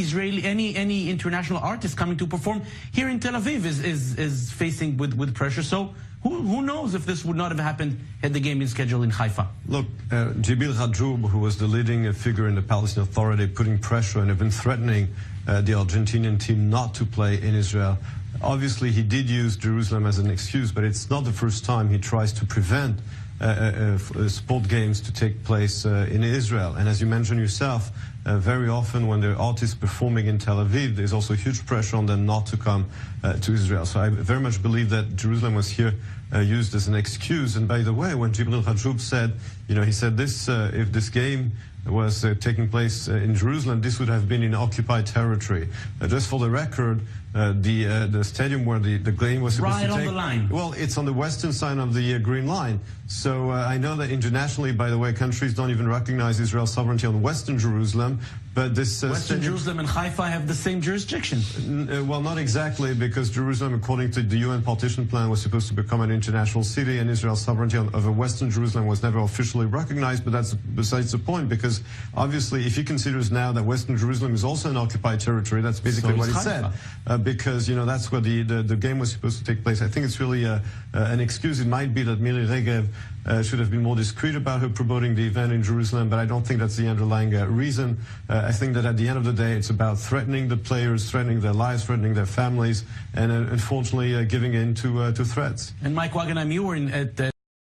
Israeli, any international artist coming to perform here in Tel Aviv is facing with pressure. So who knows if this would not have happened had the game been scheduled in Haifa. Look, Jibril Rajoub, who was the leading figure in the Palestinian Authority, putting pressure and even threatening the Argentinian team not to play in Israel. Obviously, he did use Jerusalem as an excuse, but it's not the first time he tries to prevent sport games to take place in Israel. And as you mentioned yourself, very often when there are artists performing in Tel Aviv, there's also huge pressure on them not to come to Israel. So I very much believe that Jerusalem was here used as an excuse. And by the way, when Jibril Rajoub said, he said this, if this game was taking place in Jerusalem, this would have been in occupied territory. Just for the record, the stadium where the game was supposed to take... Right on the line. Well, it's on the western side of the Green Line. So I know that internationally, by the way, countries don't even recognize Israel's sovereignty on Western Jerusalem. But this Western Jerusalem and Haifa have the same jurisdiction. Well, not exactly, because Jerusalem, according to the UN partition plan, was supposed to become an international city, and Israel's sovereignty over Western Jerusalem was never officially recognized. But that's besides the point, because obviously, if he considers now that Western Jerusalem is also an occupied territory, that's basically what he said. Because that's where the game was supposed to take place. I think it's really an excuse. It might be that Miri Regev should have been more discreet about her promoting the event in Jerusalem, but I don't think that's the underlying reason. I think that at the end of the day, it's about threatening the players, threatening their lives, threatening their families, and unfortunately giving in to threats. And Mike Wagenheim, you were at